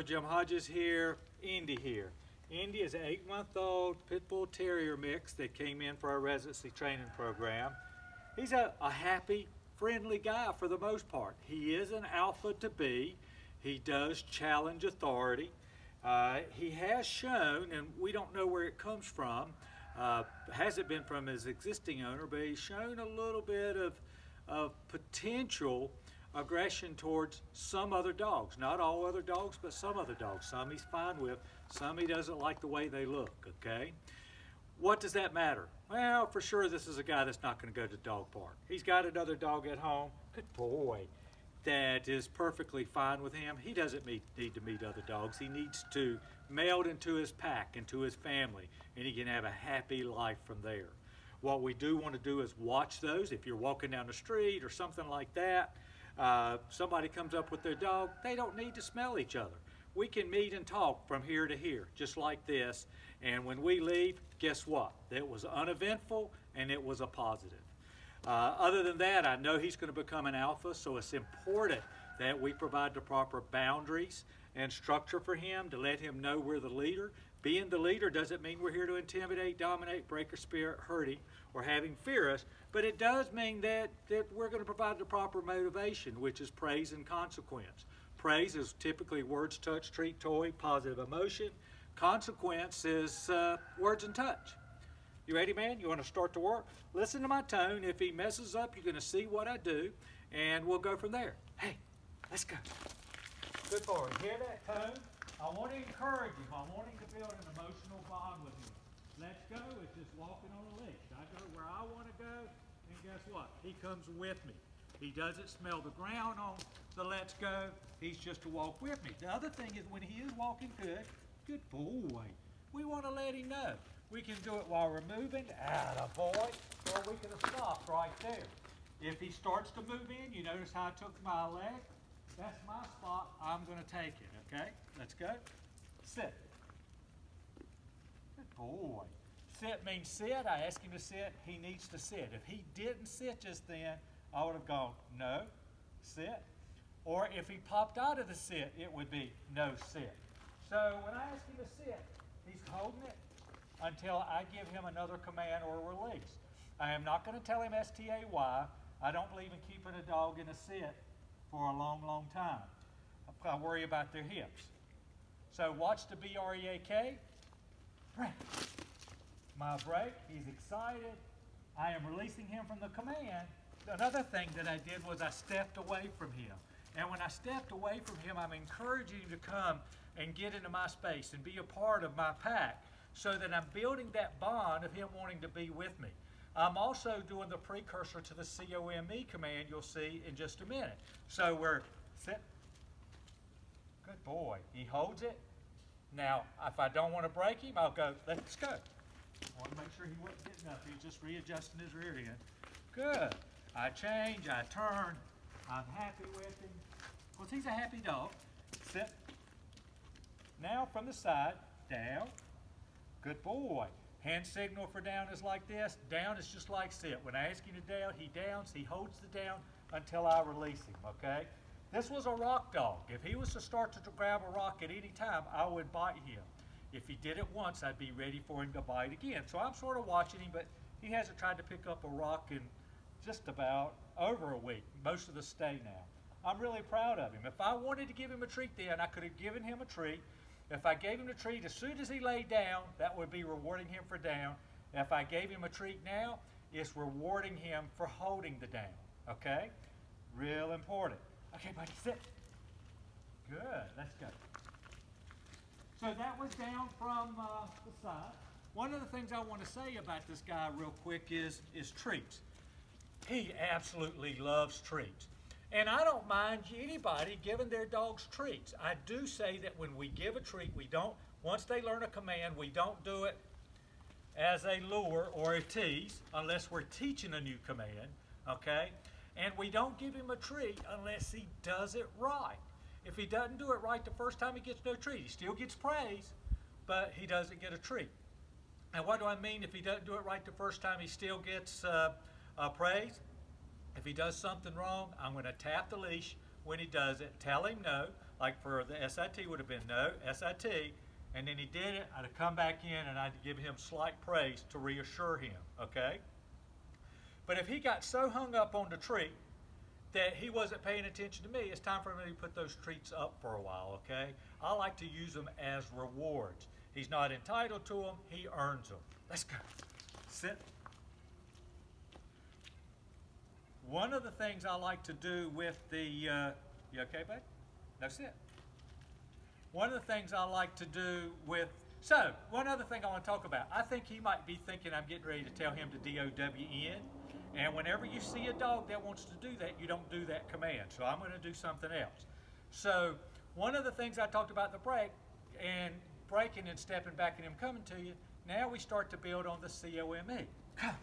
Hello, Jim Hodges here, Indy here. Indy is an 8-month-old Pit Bull Terrier mix that came in for our residency training program. He's a happy, friendly guy for the most part. He is an alpha to be. He does challenge authority. He has shown, and we don't know where it comes from, hasn't been from his existing owner, but he's shown a little bit of potential aggression towards some other dogs. Not all other dogs, but some other dogs. Some he's fine with, some he doesn't like the way they look, okay? What does that matter? Well, for sure this is a guy that's not gonna go to the dog park. He's got another dog at home, good boy, that is perfectly fine with him. He doesn't need to meet other dogs. He needs to meld into his pack, into his family, and he can have a happy life from there. What we do want to do is watch those. If you're walking down the street or something like that, somebody comes up with their dog, they don't need to smell each other. We can meet and talk from here to here, just like this, and when we leave, guess what? It was uneventful and it was a positive. Other than that, I know he's going to become an alpha, so it's important that we provide the proper boundaries and structure for him to let him know we're the leader. Being the leader doesn't mean we're here to intimidate, dominate, break our spirit, hurt him, or have him fear us, but it does mean that we're going to provide the proper motivation, which is praise and consequence. Praise is typically words, touch, treat, toy, positive emotion. Consequence is words and touch. You ready, man? You want to start to work? Listen to my tone. If he messes up, you're going to see what I do, and we'll go from there. Hey, let's go. Good boy. Hear that tone? I want to encourage him. I want him to build an emotional bond with him. Let's go. It's just walking on a leash. I go where I want to go, and guess what? He comes with me. He doesn't smell the ground on the let's go. He's just to walk with me. The other thing is when he is walking good boy, we want to let him know. We can do it while we're moving, attaboy, or we could have stopped right there. If he starts to move in, you notice how I took my leg? That's my spot, I'm gonna take it, okay? Let's go. Sit. Good boy. Sit means sit, I asked him to sit, he needs to sit. If he didn't sit just then, I would have gone, no, sit. Or if he popped out of the sit, it would be no sit. So when I ask him to sit, he's holding it until I give him another command or release. I am not going to tell him S-T-A-Y. I don't believe in keeping a dog in a sit for a long, long time. I worry about their hips. So watch the B-R-E-A-K. Break. My break, he's excited. I am releasing him from the command. Another thing that I did was I stepped away from him. And when I stepped away from him, I'm encouraging him to come and get into my space and be a part of my pack so that I'm building that bond of him wanting to be with me. I'm also doing the precursor to the COME command you'll see in just a minute. So we're sit. Good boy. He holds it. Now, if I don't want to break him, I'll go, let's go. I want to make sure he wasn't getting up. He's just readjusting his rear end. Good. I change, I turn. I'm happy with him. Because he's a happy dog. Sit. Now from the side, down. Good boy. Hand signal for down is like this. Down is just like sit. When I ask him to down, he downs. He holds the down until I release him, okay? This was a rock dog. If he was to start to grab a rock at any time, I would bite him. If he did it once, I'd be ready for him to bite again. So I'm sort of watching him, but he hasn't tried to pick up a rock in just about over a week, most of the stay now. I'm really proud of him. If I wanted to give him a treat then, I could have given him a treat. If I gave him a treat as soon as he laid down, that would be rewarding him for down. If I gave him a treat now, it's rewarding him for holding the down, okay? Real important. Okay, buddy, sit. Good, let's go. So that was down from the side. One of the things I want to say about this guy real quick is treats. He absolutely loves treats. And I don't mind anybody giving their dogs treats. I do say that when we give a treat, we don't, once they learn a command, we don't do it as a lure or a tease unless we're teaching a new command, okay? And we don't give him a treat unless he does it right. If he doesn't do it right the first time, he gets no treat. He still gets praise, but he doesn't get a treat. And what do I mean if he doesn't do it right the first time, he still gets praise? If he does something wrong, I'm going to tap the leash when he does it, tell him no, Like for the SIT would have been no, SIT, and then he did it, I'd have come back in and I'd give him slight praise to reassure him, okay? But if he got so hung up on the treat that he wasn't paying attention to me, it's time for me to put those treats up for a while, okay? I like to use them as rewards. He's not entitled to them, he earns them. Let's go. Sit. One of the things I like to do with the, you okay, babe? No, sit. One of the things I like to do with, so one other thing I want to talk about. I think he might be thinking I'm getting ready to tell him to DOWN. And whenever you see a dog that wants to do that, you don't do that command. So I'm going to do something else. So one of the things I talked about the break, and breaking and stepping back and him coming to you, now we start to build on the COME. Come.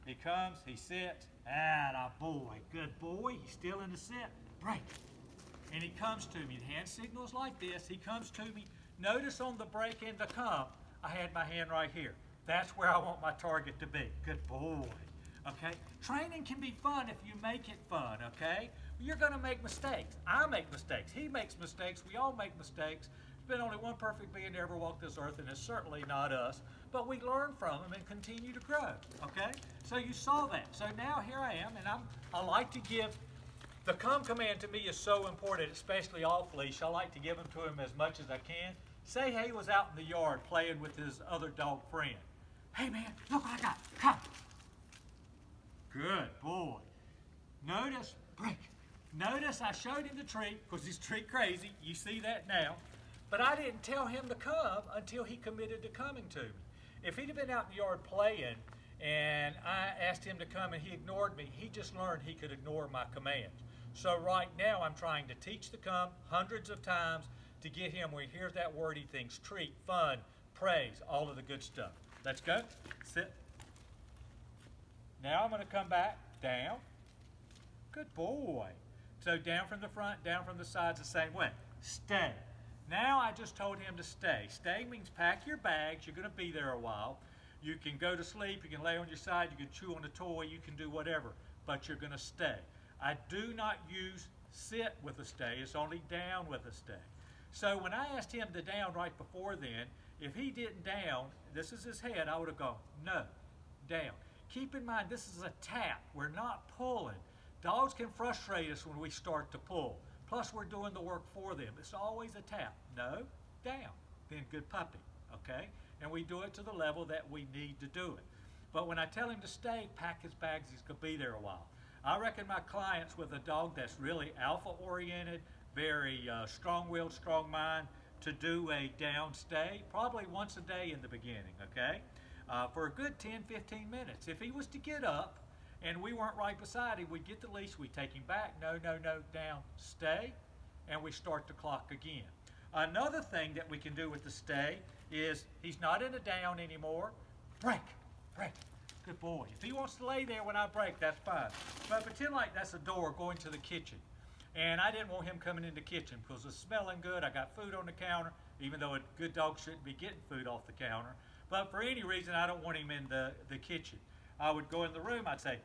He comes, he sits, atta boy, good boy, he's still in the sit, break. And he comes to me, the hand signal's like this, he comes to me. Notice on the break and the come, I had my hand right here. That's where I want my target to be, good boy. Okay, training can be fun if you make it fun, okay? You're gonna make mistakes. I make mistakes, he makes mistakes, we all make mistakes. There's been only one perfect being to ever walk this earth, and it's certainly not us, but we learn from them and continue to grow, okay? So you saw that. So now here I am, and I like to give, the come command to me is so important, especially off leash. I like to give them to him as much as I can. Say he was out in the yard playing with his other dog friend. Hey man, look what I got, come. Good boy. Notice, break. Notice I showed him the treat, because he's treat crazy. You see that now. But I didn't tell him to come until he committed to coming to me. If he'd have been out in the yard playing and I asked him to come and he ignored me, he just learned he could ignore my commands. So right now I'm trying to teach the come hundreds of times to get him where he hears that word, he thinks treat, fun, praise, all of the good stuff. Let's go. Sit. Now I'm going to come back, down. Good boy. So down from the front, down from the sides the same way. Stay. Now I just told him to stay. Stay means pack your bags. You're going to be there a while. You can go to sleep. You can lay on your side. You can chew on a toy. You can do whatever. But you're going to stay. I do not use sit with a stay. It's only down with a stay. So when I asked him to down right before then, if he didn't down, this is his head, I would have gone, no, down. Keep in mind, this is a tap. We're not pulling. Dogs can frustrate us when we start to pull. Plus, we're doing the work for them. It's always a tap. No, down. Then good puppy, okay? And we do it to the level that we need to do it. But when I tell him to stay, pack his bags, he's going to be there a while. I reckon my clients with a dog that's really alpha-oriented, very strong-willed, strong mind, to do a down stay, probably once a day in the beginning, okay? For a good 10, 15 minutes. If he was to get up and we weren't right beside him, we'd get the leash, we'd take him back, no, no, no, down, stay, and we start the clock again. Another thing that we can do with the stay is he's not in a down anymore, break, break. Good boy. If he wants to lay there when I break, that's fine. But pretend like that's a door going to the kitchen. And I didn't want him coming in the kitchen because it's smelling good. I got food on the counter, even though a good dog shouldn't be getting food off the counter. But for any reason, I don't want him in the kitchen. I would go in the room, I'd say,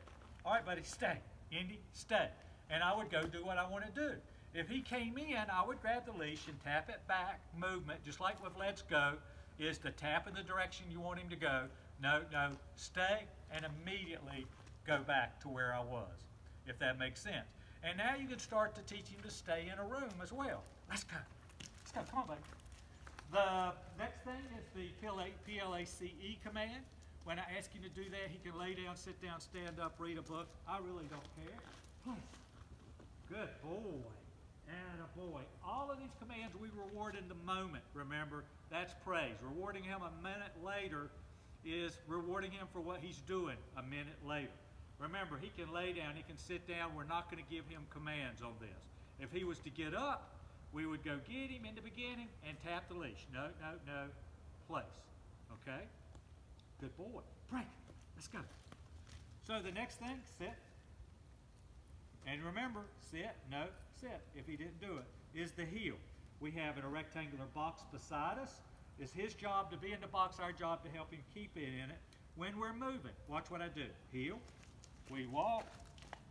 all right, buddy, stay. Indy, stay. And I would go do what I want to do. If he came in, I would grab the leash and tap it back. Movement, just like with Let's Go, is to tap in the direction you want him to go. No, no, stay, and immediately go back to where I was, if that makes sense. And now you can start to teach him to stay in a room as well. Let's go. Let's go. Come on, baby. The next thing is the PLACE command. When I ask him to do that, he can lay down, sit down, stand up, read a book. I really don't care. Please. Good boy. And a boy. All of these commands we reward in the moment, remember? That's praise. Rewarding him a minute later is rewarding him for what he's doing a minute later. Remember, he can lay down, he can sit down. We're not going to give him commands on this. If he was to get up, we would go get him in the beginning and tap the leash. No, no, no, place. Okay? Good boy. Break. Let's go. So the next thing, sit. And remember, sit, no, sit, if he didn't do it, is the heel. We have a rectangular box beside us. It's his job to be in the box, our job to help him keep it in it when we're moving. Watch what I do. Heel. We walk,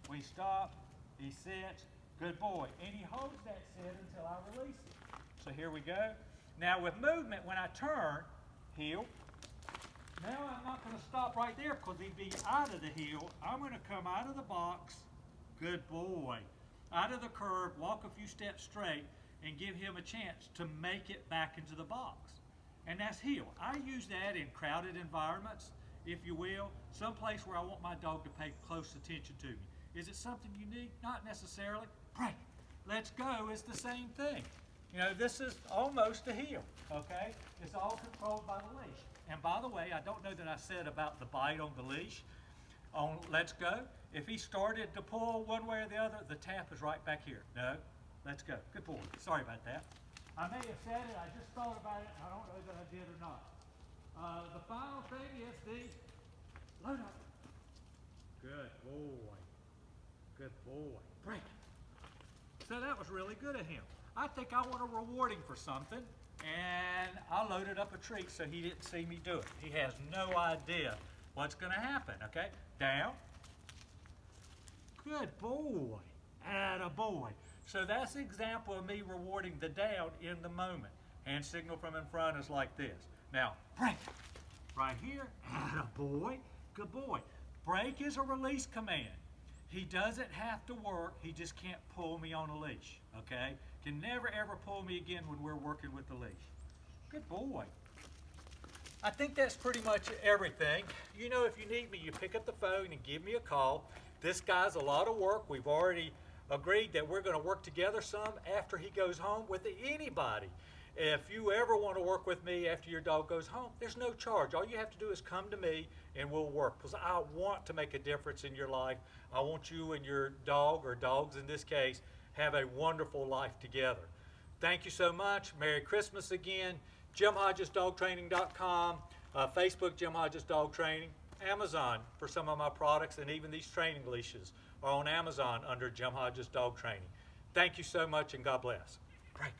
we stop, he sits, Good boy. And he holds that sit until I release it. So here we go. Now with movement, when I turn, heel. Now I'm not going to stop right there because he'd be out of the heel. I'm going to come out of the box. Good boy. Out of the curve, walk a few steps straight, and give him a chance to make it back into the box. And that's heel. I use that in crowded environments, if you will, someplace where I want my dog to pay close attention to me. Is it something unique? Not necessarily. Break. Let's go is the same thing. You know, this is almost a heel, okay? It's all controlled by the leash. And by the way, I don't know that I said about the bite on the leash. On Let's Go, if he started to pull one way or the other, the tap is right back here. No, let's go. Good boy. Sorry about that. I may have said it, I just thought about it, I don't know that I did or not. The final thing is the load up. Good boy. Good boy. Break. So that was really good of him. I think I want to reward him for something, and I loaded up a treat so he didn't see me do it. He has no idea what's going to happen, okay? Down. Good boy. Atta boy. So that's an example of me rewarding the down in the moment. Hand signal from in front is like this. Now, break. Right here. Atta boy. Good boy. Break is a release command. He doesn't have to work, he just can't pull me on a leash, okay? Can never ever pull me again when we're working with the leash. Good boy. I think that's pretty much everything. You know, if you need me, you pick up the phone and give me a call. This guy's a lot of work. We've already agreed that we're going to work together some after he goes home with anybody. If you ever want to work with me after your dog goes home, there's no charge. All you have to do is come to me and we'll work, because I want to make a difference in your life. I want you and your dog, or dogs in this case, have a wonderful life together. Thank you so much. Merry Christmas again. JimHodgesDogTraining.com, Facebook Jim Hodges Dog Training, Amazon for some of my products, and even these training leashes are on Amazon under Jim Hodges Dog Training. Thank you so much, and God bless. Great.